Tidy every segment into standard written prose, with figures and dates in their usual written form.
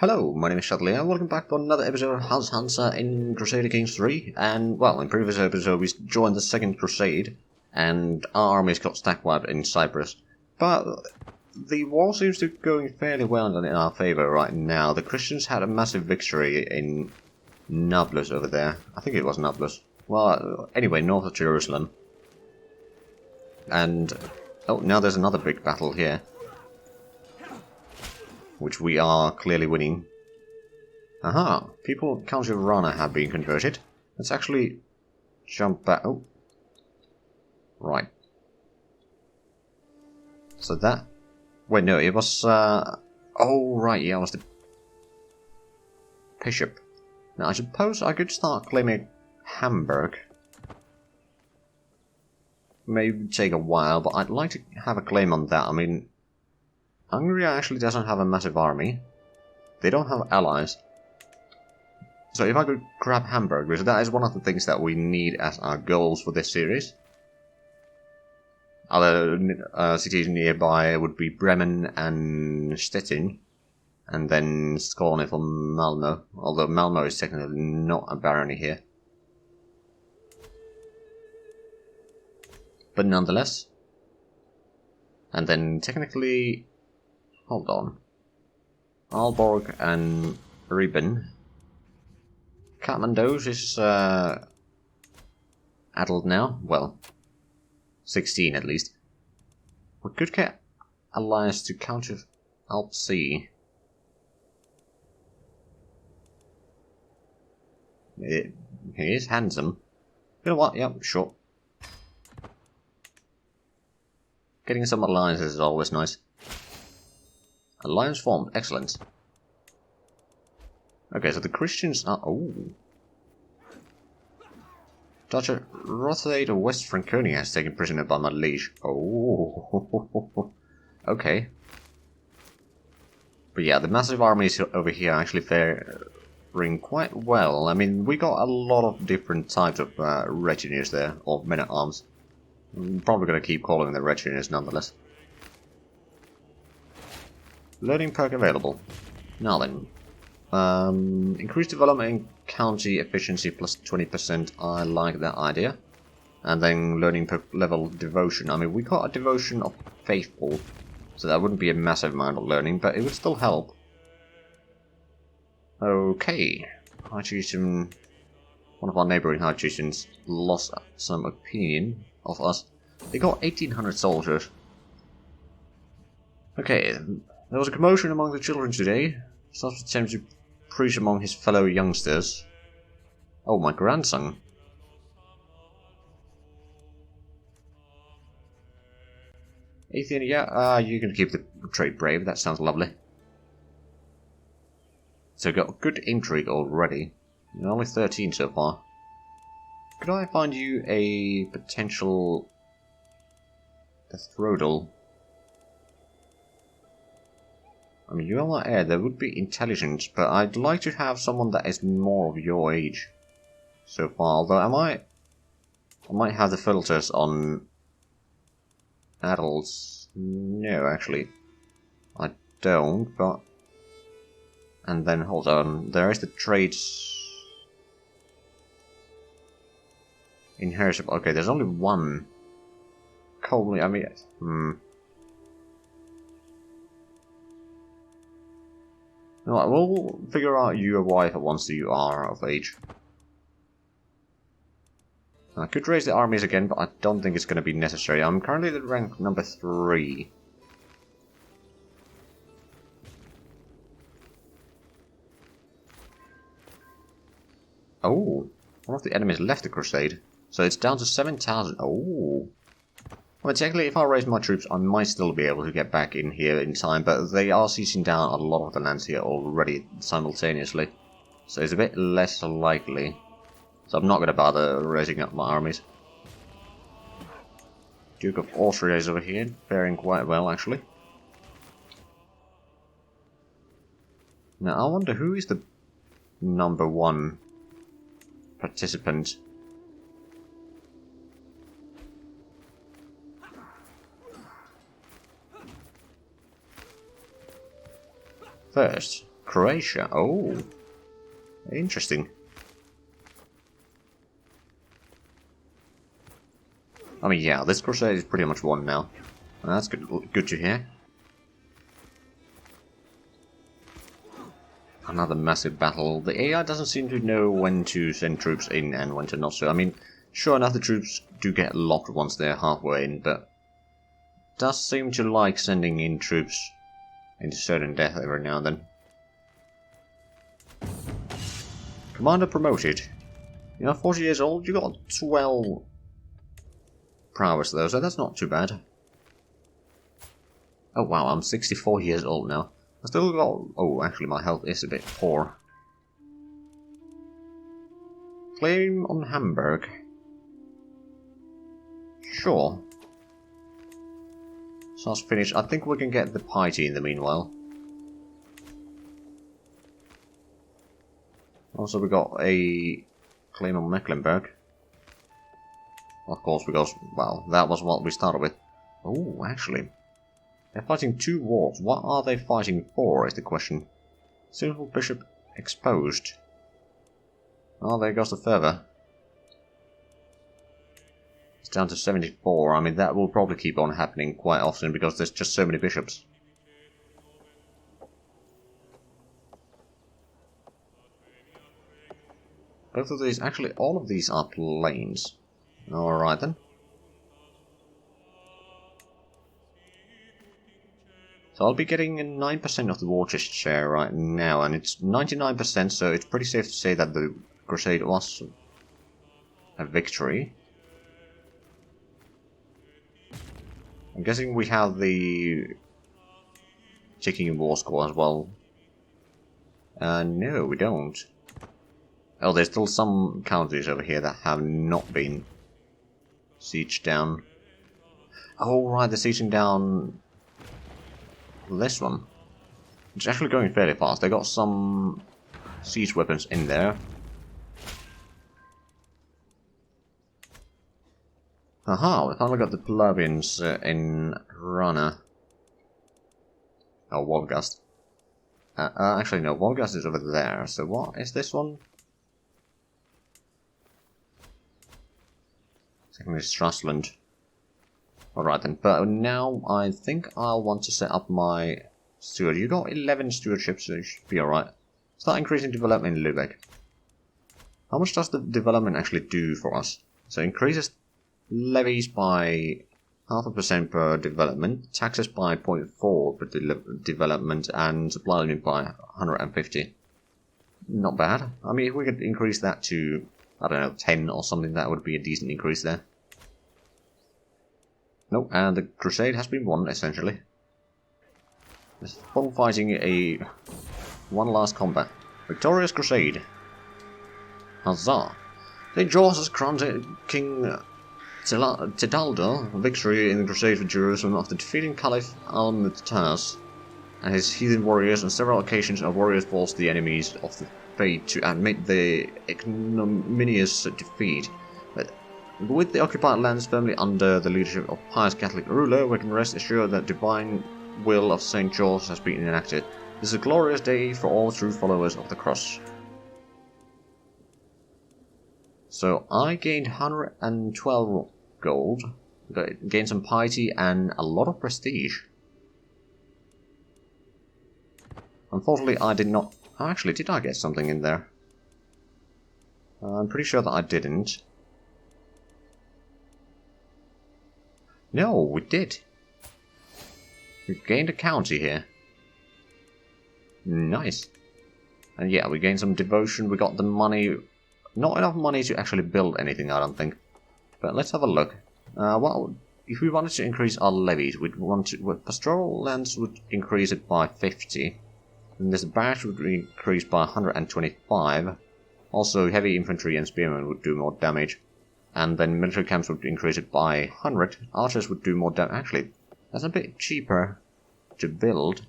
Hello, my name is Shadley and welcome back to another episode of Hansa in Crusader Kings 3. And, well, in previous episode we joined the Second Crusade, and our armies got stack wiped in Cyprus. But the war seems to be going fairly well in our favour right now. The Christians had a massive victory in Nablus over there. I think it was Nablus. Well, anyway, north of Jerusalem. And, oh, now there's another big battle here, which we are clearly winning. Aha! People Council of Rana have been converted. Let's actually jump back. Oh. Right. So that... Wait, no, it was... Oh, right, yeah, it was the bishop. Now, I suppose I could start claiming Hamburg. Maybe take a while, but I'd like to have a claim on that. I mean, Hungary actually doesn't have a massive army. They don't have allies. So if I could grab Hamburg, because that is one of the things that we need as our goals for this series. Other cities nearby would be Bremen and Stettin. And then Skåne for Malmö. Although Malmö is technically not a barony here. But nonetheless. And then technically... Hold on. Aalborg and Riben. Kathmandu is adult now. Well, 16 at least. We could get alliance to counter Alp Sea. He is handsome. You know what? Yep, sure. Getting some alliances is always nice. Alliance formed. Excellent. Okay, so the Christians are... Oh. Dutcher Rothdate of West Franconia has taken prisoner by my liege. Oh. Okay. But yeah, the massive armies over here are actually faring quite well. I mean, we got a lot of different types of retinues there, or men-at-arms. I'm probably going to keep calling them retinues nonetheless. Learning perk available. Now then. Increased development in county efficiency plus 20%. I like that idea. And then learning perk level devotion. I mean, we got a devotion of faithful, so that wouldn't be a massive amount of learning, but it would still help. Okay. High-Chieftain, one of our neighbouring High-Chieftains lost some opinion of us. They got 1,800 soldiers. Okay, there was a commotion among the children today. Some attempt to preach among his fellow youngsters. Oh, my grandson. Athion, yeah, you can keep the trade brave. That sounds lovely. So got good intrigue already. You're only 13 so far. Could I find you a potential betrothal? I mean, you are my heir, there would be intelligence, but I'd like to have someone that is more of your age so far. Although I might have the filters on adults. No, actually, I don't, but... And then, hold on, there is the traits... Inheritance. Okay, there's only one. Coldly, I mean... No, we'll figure out your wife once you are of age. I could raise the armies again, but I don't think it's going to be necessary. I'm currently at rank number 3. Oh, one of the enemies left the crusade. So it's down to 7,000. Oh. Well, technically, if I raise my troops, I might still be able to get back in here in time, but they are seizing down a lot of the lands here already simultaneously. So it's a bit less likely. So I'm not going to bother raising up my armies. Duke of Austria is over here, faring quite well, actually. Now, I wonder who is the number 1 participant. First, Croatia. Oh, interesting. I mean, yeah, this crusade is pretty much won now. That's good to hear. Another massive battle. The AI doesn't seem to know when to send troops in and when to not so. I mean, sure enough, the troops do get locked once they're halfway in, but does seem to like sending in troops into certain death every now and then. Commander promoted. You're 40 years old, you got 12 prowess though, so that's not too bad. Oh wow, I'm 64 years old now. I still got... oh, actually my health is a bit poor. Claim on Hamburg. Sure. So let's finish. I think we can get the piety in the meanwhile. Also we got a claim on Mecklenburg. Of course, because, well, that was what we started with. Oh, actually. They're fighting two wars. What are they fighting for, is the question. Sinful Bishop exposed. Oh, there goes the fervor. It's down to 74. I mean, that will probably keep on happening quite often because there's just so many bishops. Both of these, actually, all of these are plains. Alright then. So I'll be getting 9% of the war chest share right now, and it's 99%, so it's pretty safe to say that the crusade was a victory. I'm guessing we have the ticking war score as well. No, we don't. Oh, there's still some counties over here that have not been sieged down. Oh, right, they're sieging down this one. It's actually going fairly fast. They got some siege weapons in there. Aha, we finally got the plebeians in Rana. Oh, Wolgast. Actually, no, Wolgast is over there. So what is this one? Secondly, Strasland. Alright then, but now I think I'll want to set up my steward. You got 11 stewardships, so you should be alright. Start increasing development in Lübeck. How much does the development actually do for us? So increases levies by 0.5% per development, taxes by 0.4 per development, and supply limit by 150. Not bad. I mean, if we could increase that to, I don't know, 10 or something, that would be a decent increase there. Nope, and the crusade has been won, essentially. There's fun fighting one last combat. Victorious crusade. Huzzah! St. George has granted King Tidaldo victory in the crusade for Jerusalem after defeating Caliph Al-Mu'taz and his heathen warriors. On several occasions, our warriors forced the enemies of the faith to admit the ignominious defeat. With the occupied lands firmly under the leadership of pious Catholic ruler, we can rest assured that divine will of St. George has been enacted. This is a glorious day for all true followers of the cross. So I gained 112 gold, gained some piety and a lot of prestige. Unfortunately, I did not... Oh, actually, did I get something in there? I'm pretty sure that I didn't. No, we did. We gained a county here. Nice. And yeah, we gained some devotion, we got the money. Not enough money to actually build anything, I don't think. But let's have a look. Well, if we wanted to increase our levies, we'd want to... Well, pastoral lands would increase it by 50. And this barracks would increase by 125. Also, heavy infantry and spearmen would do more damage. And then military camps would increase it by 100. Archers would do more damage. Actually, that's a bit cheaper to build.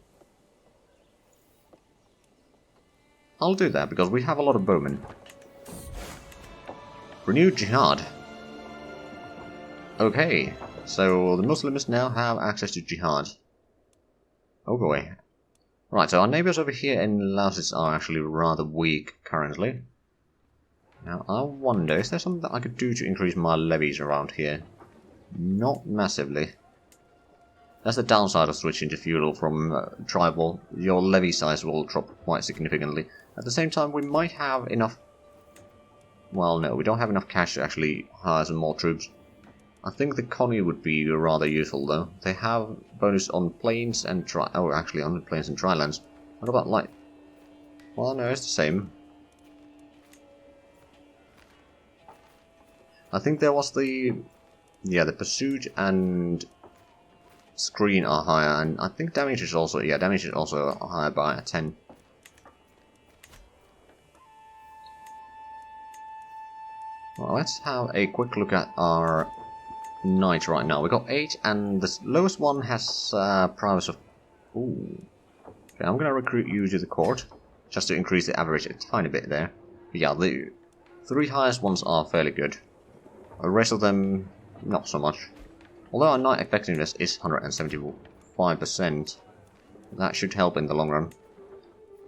I'll do that, because we have a lot of bowmen. Renewed Jihad. Okay, so the Muslims now have access to Jihad. Oh boy. Right, so our neighbours over here in Lausitz are actually rather weak currently. Now, I wonder, is there something that I could do to increase my levies around here? Not massively. That's the downside of switching to feudal from tribal. Your levy size will drop quite significantly. At the same time, we might have enough... Well, no, we don't have enough cash to actually hire some more troops. I think the Connie would be rather useful, though. They have bonus on plains and actually on plains and drylands. What about light? Well, no, it's the same. I think there was the... Yeah, the pursuit and screen are higher, and I think damage is also... Yeah, damage is also higher by 10. Well, let's have a quick look at our knight right now. We got 8, and the lowest one has prowess of... Ooh. Okay, I'm gonna recruit you to the court, just to increase the average a tiny bit there. But yeah, the 3 highest ones are fairly good. The rest of them, not so much. Although our knight effectiveness is 175%, that should help in the long run.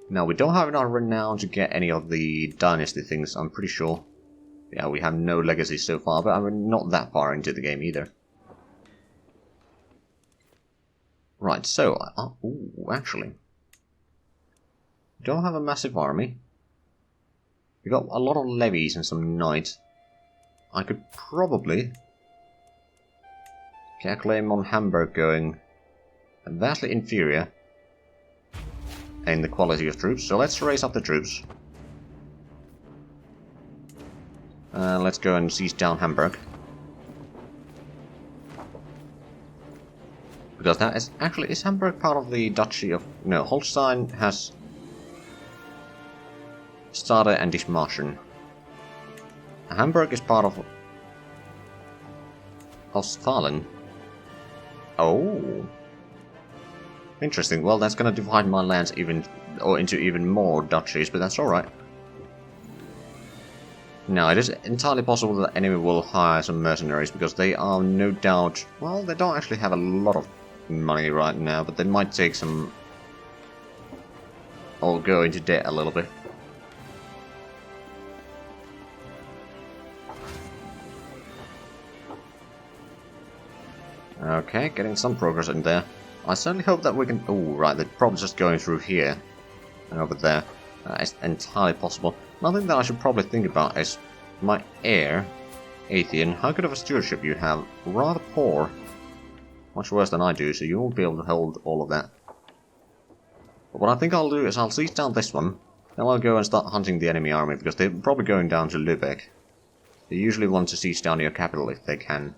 Now, we don't have enough renown to get any of the dynasty things, I'm pretty sure. Yeah, we have no legacy so far, but we're not that far into the game either. Right, so... ooh, actually. We don't have a massive army. We got a lot of levies and some knights. I could probably get a claim on Hamburg going vastly inferior in the quality of troops, so let's raise up the troops. Let's go and seize down Hamburg. Because that is actually, is Hamburg part of the Duchy of... No, Holstein has Stade and Dithmarschen. Hamburg is part of Ostfalen. Oh, interesting. Well, that's gonna divide my lands into even more duchies, but that's all right. Now, it is entirely possible that the enemy will hire some mercenaries, because they are no doubt... Well, they don't actually have a lot of money right now, but they might take some... or go into debt a little bit. Okay, getting some progress in there. I certainly hope that we can... Oh, right, they're probably just going through here and over there. It's entirely possible. Nothing that I should probably think about is my heir, Athion. How good of a stewardship you have? Rather poor. Much worse than I do, so you won't be able to hold all of that. But what I think I'll do is I'll seize down this one, then I'll go and start hunting the enemy army, because they're probably going down to Lübeck. They usually want to seize down your capital if they can.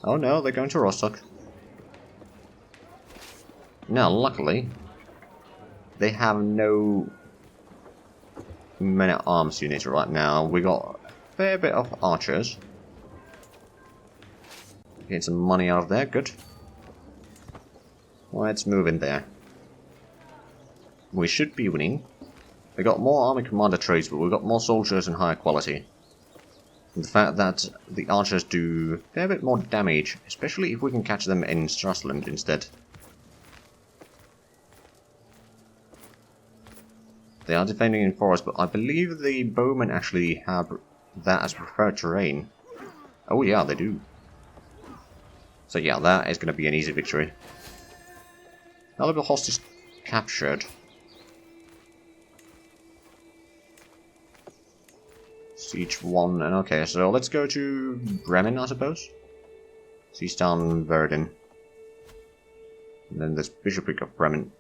Oh no, they're going to Rostock. Now, luckily, they have no men-at-arms units right now. We got a fair bit of archers. Get some money out of there, good. Let's move in there. We should be winning. We got more army commander traits, but we've got more soldiers and higher quality. And the fact that the archers do a fair bit more damage, especially if we can catch them in Strasland instead. They are defending in forest, but I believe the bowmen actually have that as preferred terrain. Oh yeah, they do. So yeah, that is going to be an easy victory. Valuable hostage captured. Siege 1, and okay, so let's go to Bremen, I suppose. Siege down Verden. And then this bishopric of Bremen.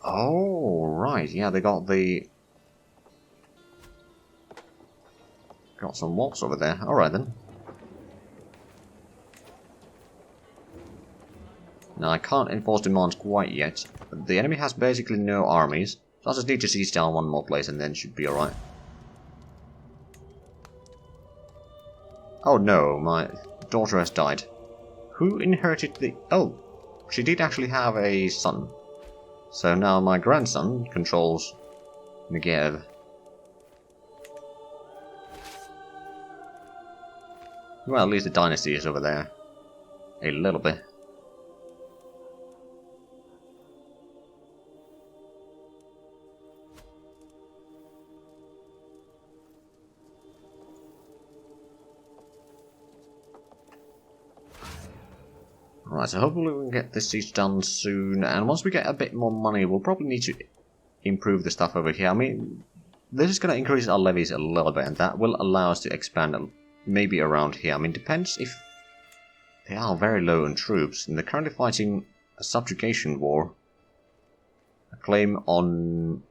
Oh, right, yeah, they got the... Got some walls over there. Alright then. Now, I can't enforce demands quite yet. The enemy has basically no armies, so I just need to siege down one more place and then should be alright. Oh no, my daughter has died. Who inherited the... Oh, she did actually have a son. So now my grandson controls Negev. Well, at least the dynasty is over there. A little bit. Alright, so hopefully we can get this siege done soon, and once we get a bit more money, we'll probably need to improve the stuff over here. I mean, this is going to increase our levies a little bit, and that will allow us to expand maybe around here. I mean, depends if they are very low on troops, and they're currently fighting a subjugation war. A claim on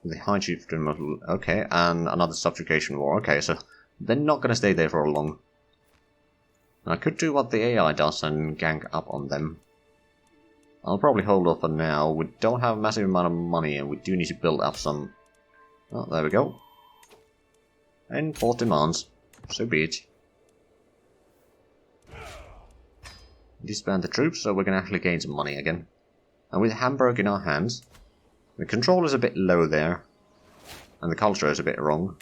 the High Chieftain, okay, and another subjugation war. Okay, so they're not going to stay there for long. I could do what the AI does and gang up on them. I'll probably hold off for now. We don't have a massive amount of money, and we do need to build up some... Oh, there we go. And 4 demands. So be it. Disband the troops, so we can actually gain some money again. And with Hamburg in our hands, the control is a bit low there. And the culture is a bit wrong.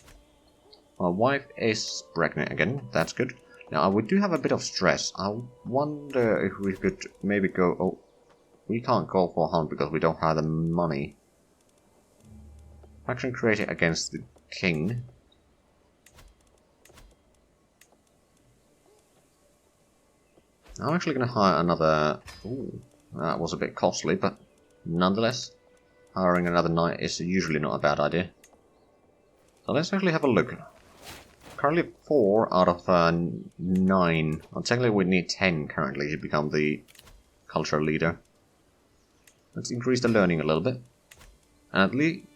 My wife is pregnant again, that's good. Now, we do have a bit of stress. I wonder if we could maybe go... Oh, we can't call for a hunt because we don't have the money. Faction created against the king. I'm actually going to hire another... Ooh, that was a bit costly, but nonetheless, hiring another knight is usually not a bad idea. So let's actually have a look. Currently 4 out of 9. Well, technically we need 10 currently to become the cultural leader. Let's increase the learning a little bit. And at least...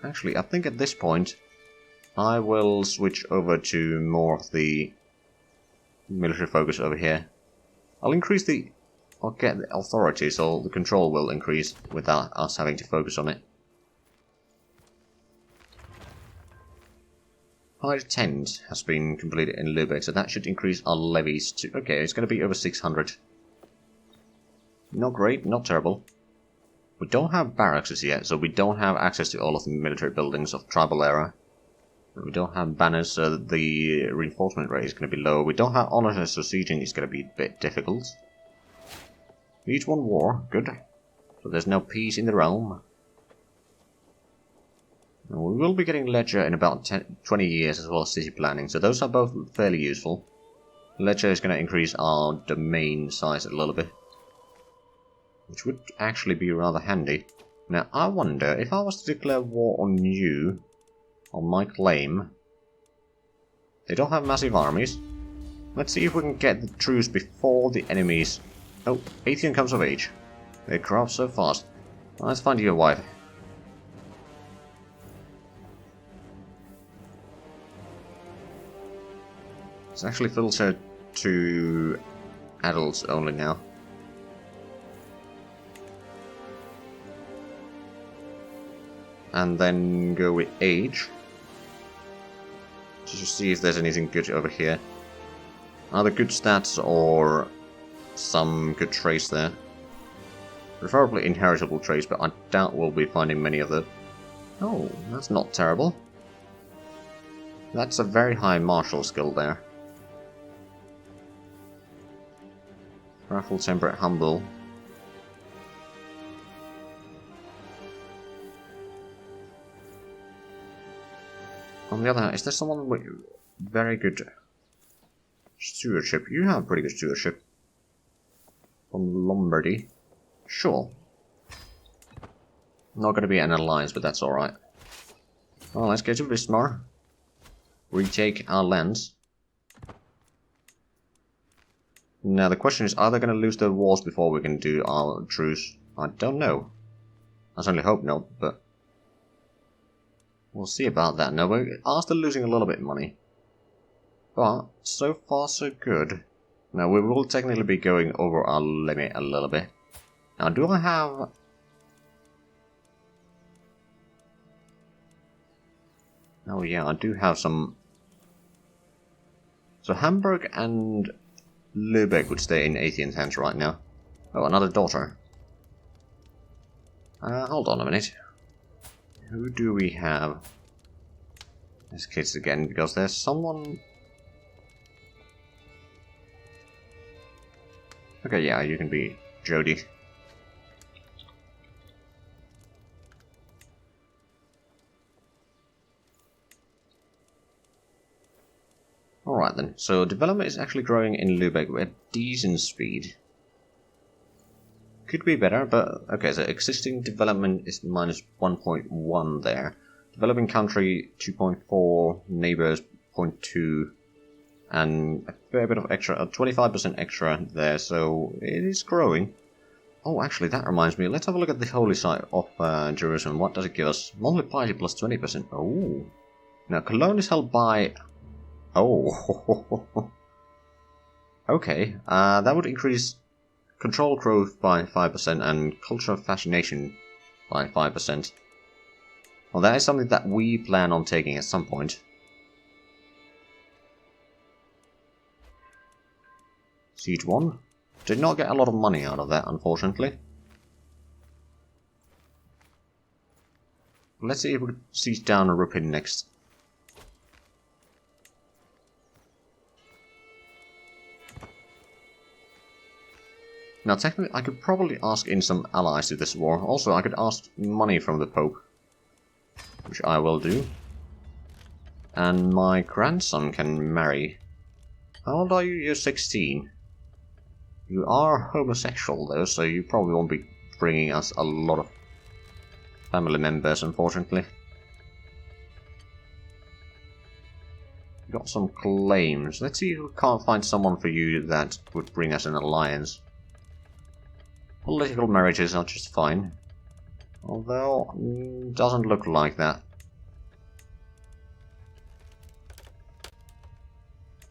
Actually, I think at this point, I will switch over to more of the military focus over here. I'll increase the... I'll get the authority, so the control will increase without us having to focus on it. High Tent has been completed in Lübeck, so that should increase our levies to... Okay, it's going to be over 600. Not great, not terrible. We don't have barracks yet, so we don't have access to all of the military buildings of tribal era. We don't have banners, so the reinforcement rate is going to be low. We don't have honors, so sieging is going to be a bit difficult. We each won war, good. So there's no peace in the realm. We will be getting Ledger in about 20 years, as well as city planning, so those are both fairly useful. Ledger is going to increase our domain size a little bit, which would actually be rather handy. Now, I wonder, if I was to declare war on you, on my claim... They don't have massive armies. Let's see if we can get the truce before the enemies... Oh, Athion comes of age. They grow up so fast. Well, let's find you a wife. It's actually filtered to adults only now. And then go with age. Just to see if there's anything good over here. Either good stats or some good traits there. Preferably inheritable traits, but I doubt we'll be finding many of them. Oh, that's not terrible. That's a very high martial skill there. Raffle, temperate, humble. On the other hand, is there someone with very good stewardship? You have pretty good stewardship. From Lombardy. Sure. Not going to be an alliance, but that's alright. Well, let's get to Wismar. Retake our lands. Now the question is, are they going to lose their wars before we can do our truce? I don't know. I certainly hope not, but... We'll see about that. Now, we are still losing a little bit of money. But, so far so good. Now, we will technically be going over our limit a little bit. Now, do I have... Oh yeah, I do have some... So Hamburg and Lübeck would stay in Athion's hands right now. Oh, another daughter. Hold on a minute. Who do we have? There's kids again, because there's someone... Okay, yeah, you can be Jody. Alright then, so development is actually growing in Lübeck at decent speed. Could be better, but okay, so existing development is minus 1.1 there. Developing country 2.4, neighbors 0.2, and a fair bit of extra, 25% extra there, so it is growing. Oh, actually, that reminds me, let's have a look at the holy site of Jerusalem. What does it give us? Monthly piety plus 20%. Oh. Now, Cologne is held by... Oh. Okay, that would increase control growth by 5% and cultural fascination by 5%. Well, that is something that we plan on taking at some point. Siege 1. Did not get a lot of money out of that, unfortunately. Let's see if we can siege down a Rupin next. Now, technically, I could probably ask in some allies to this war. Also, I could ask money from the Pope, which I will do. And my grandson can marry. How old are you? You're 16. You are homosexual, though, so you probably won't be bringing us a lot of family members, unfortunately. Got some claims. Let's see if we can't find someone for you that would bring us an alliance. Political marriages are just fine. Although, doesn't look like that.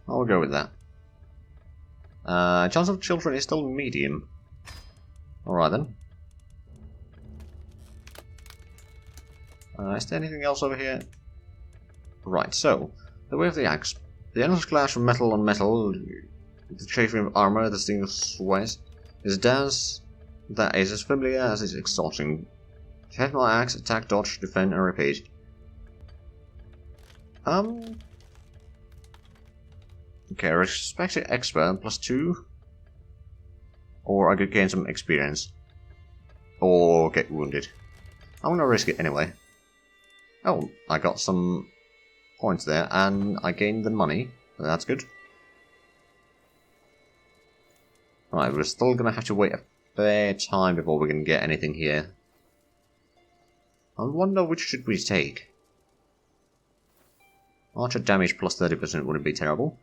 I'll go with that. Chance of children is still medium. Alright then. Is there anything else over here? Right, so, the way of the axe. The endless clash of metal on metal, the chafing of armor, the sting of sweat, is a dance that is as familiar as it's exhausting. Hit my axe, attack, dodge, defend, and repeat. Okay, respected expert plus 2. Or I could gain some experience. Or get wounded. I'm gonna risk it anyway. Oh, I got some points there, and I gained the money. So that's good. Right, we're still gonna have to wait a fair time before we can get anything here. I wonder which should we take. Archer damage plus 30% wouldn't be terrible.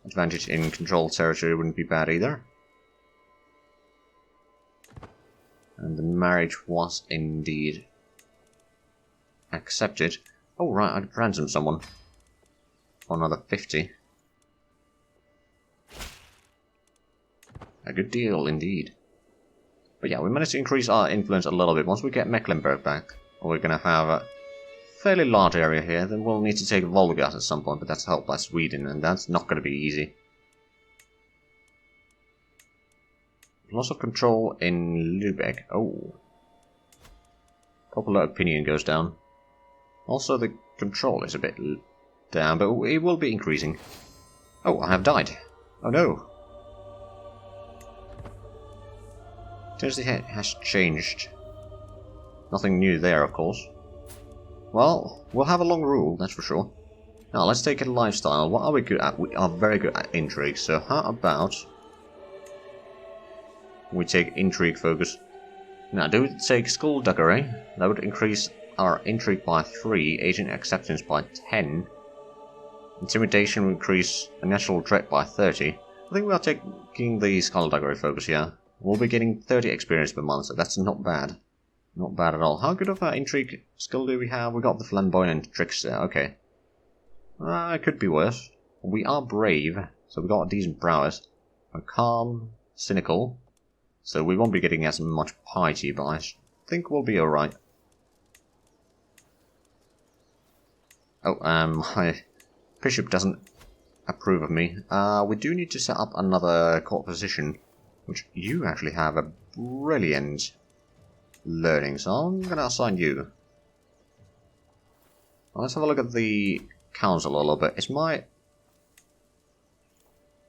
Advantage in controlled territory wouldn't be bad either. And the marriage was indeed accepted. Oh right, I could ransom someone. For another 50. A good deal indeed. But yeah, we managed to increase our influence a little bit. Once we get Mecklenburg back, we're going to have a fairly large area here, then we'll need to take Volga at some point, but that's helped by Sweden, and that's not going to be easy. Loss of control in Lübeck. Oh. Popular opinion goes down. Also, the control is a bit down, but it will be increasing. Oh, I have died. Oh no. Turns the head has changed. Nothing new there, of course. Well, we'll have a long rule, that's for sure. Now, let's take a lifestyle. What are we good at? We are very good at intrigue, so how about we take intrigue focus? Now, do we take skullduggery? That would increase our intrigue by 3, agent acceptance by 10. Intimidation would increase a natural dread by 30. I think we are taking the skullduggery focus here. We'll be getting 30 experience per month, so that's not bad. Not bad at all. How good of an intrigue skill do we have? We got the flamboyant tricks there, okay. It could be worse. We are brave, so we got a decent prowess. We're calm, cynical, so we won't be getting as much piety, but I think we'll be alright. Oh, my bishop doesn't approve of me. We do need to set up another court position, which you actually have a brilliant learning, so I'm going to assign you. Well, let's have a look at the council a little bit. Is my...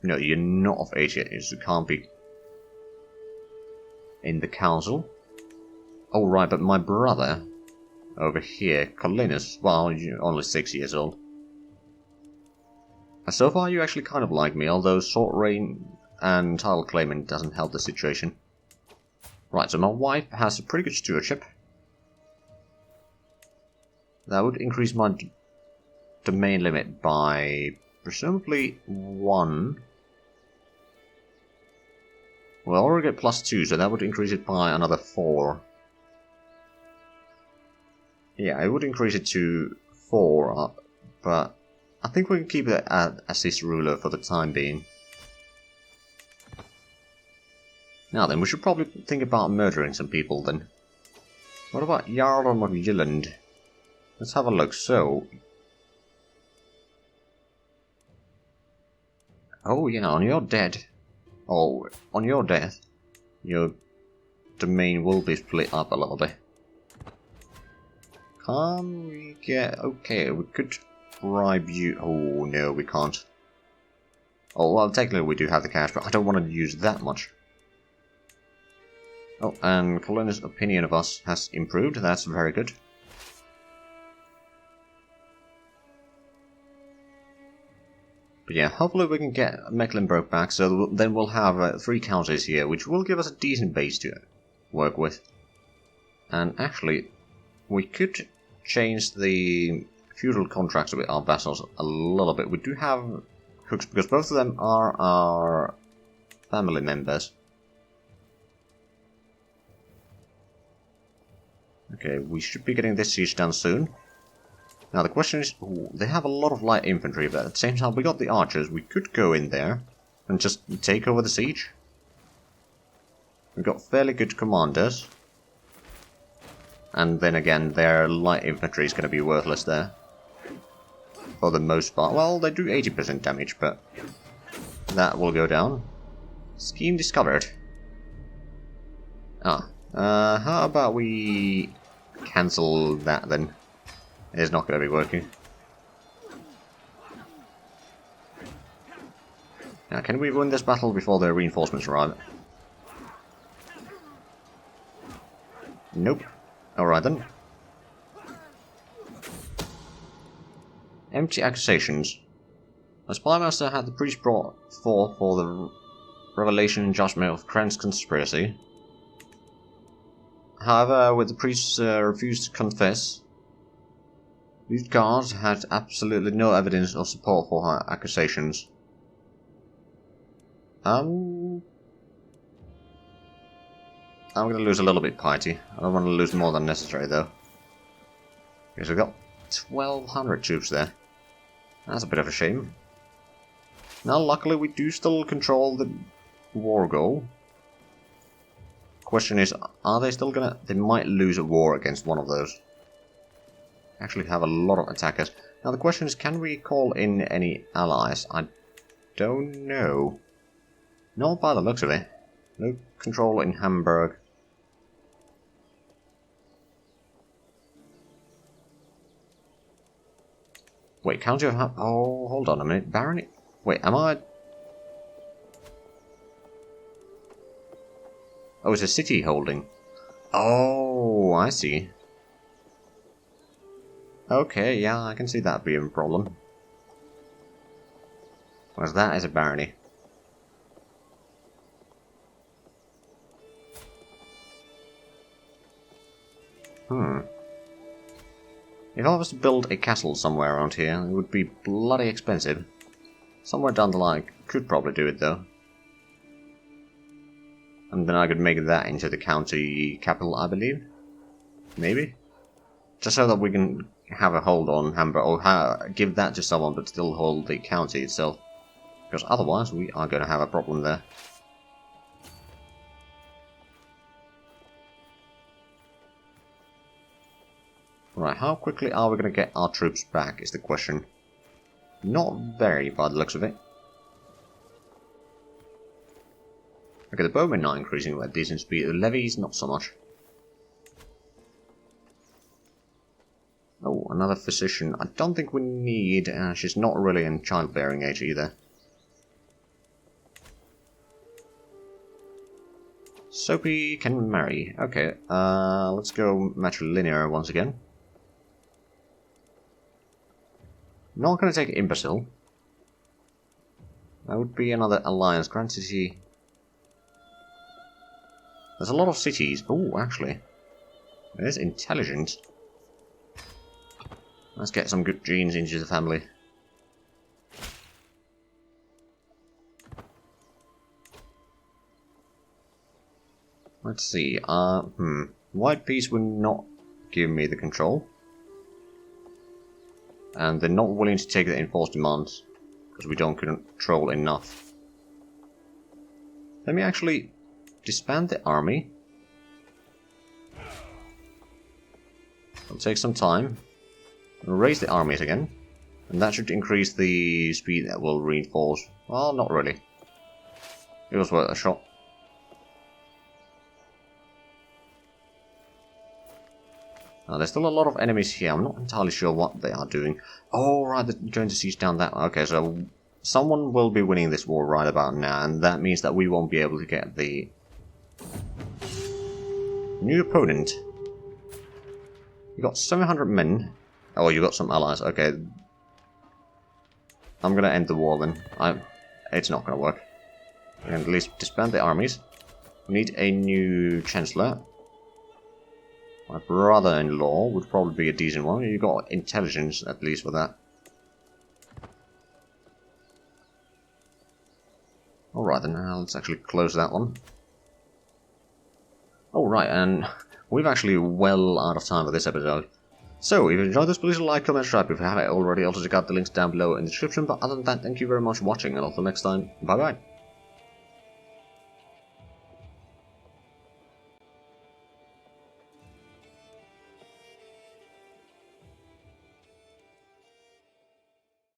No, you're not of age yet, so you can't be in the council. Oh right, but my brother over here, Colinus, well, you're only 6 years old. So far you actually kind of like me, although short reign and title claiming doesn't help the situation. Right, so my wife has a pretty good stewardship. That would increase my domain limit by presumably 1. Well, I already get +2, so that would increase it by another 4. Yeah, it would increase it to 4, but I think we can keep it at assist ruler for the time being. Now then, we should probably think about murdering some people then. What about Jarl of Jylland? Let's have a look. So... oh yeah, on your dead... oh, on your death, your domain will be split up a little bit. Can we get... okay, we could bribe you... oh no, we can't. Oh, well, technically we do have the cash, but I don't want to use that much. Oh, and Colonel's opinion of us has improved, that's very good. But yeah, hopefully we can get Mecklenburg back, so then we'll have 3 counties here, which will give us a decent base to work with. And actually, we could change the feudal contracts with our vassals a little bit. We do have cooks, because both of them are our family members. Okay, we should be getting this siege done soon. Now the question is, ooh, they have a lot of light infantry, but at the same time we got the archers. We could go in there and just take over the siege. We've got fairly good commanders. And then again, their light infantry is going to be worthless there. For the most part. Well, they do 80% damage, but that will go down. Scheme discovered. How about we cancel that then? It's not going to be working. Now, can we win this battle before the reinforcements arrive? Nope. Alright then. Empty accusations. A spymaster had the priest brought forth for the revelation and judgment of Kren's conspiracy. However, with the priest refused to confess, these guards had absolutely no evidence or support for her accusations. I'm gonna lose a little bit piety. I don't want to lose more than necessary though. Because we've got 1,200 troops there. That's a bit of a shame. Now luckily we do still control the war goal. Question is, are they still gonna... they might lose a war against one of those. Actually have a lot of attackers. Now the question is, can we call in any allies? I don't know. Not by the looks of it. No control in Hamburg. Wait, County of oh, hold on a minute. Barony? Wait, am I... oh, it's a city holding. Oh, I see. Okay, yeah, I can see that being a problem. Whereas that is a barony. If I was to build a castle somewhere around here, it would be bloody expensive. Somewhere down the line, could probably do it though. And then I could make that into the county capital, I believe. Maybe? Just so that we can have a hold on Hamburg, or give that to someone but still hold the county itself. Because otherwise we are going to have a problem there. Right, how quickly are we going to get our troops back is the question. Not very by the looks of it. Okay, the bowmen are increasing at decent speed, the levies not so much. Oh, another physician. I don't think we need... she's not really in childbearing age either. Soapy can marry. Okay, let's go matrilinear once again. Not gonna take imbecile. That would be another alliance. Grand City. There's a lot of cities. Oh, actually. There's intelligent. Let's get some good genes into the family. Let's see. White Peace will not give me the control. And they're not willing to take the enforced demands. Because we don't control enough. Let me actually disband the army. It'll take some time. Raise the armies again. And that should increase the speed that will reinforce. Well, not really. It was worth a shot. Now, there's still a lot of enemies here. I'm not entirely sure what they are doing. Oh, right, they're going to siege down that. Okay, so someone will be winning this war right about now, and that means that we won't be able to get the new opponent. You got 700 men. Oh, you got some allies. Okay. I'm gonna end the war then. It's not gonna work. And at least disband the armies. We need a new chancellor. My brother-in-law would probably be a decent one. You got intelligence at least for that. Alright then, let's actually close that one. Alright, and we've actually well out of time for this episode. So, if you enjoyed this, please like, comment, subscribe if you haven't already. Also check out the links down below in the description. But other than that, thank you very much for watching, and until next time, bye bye.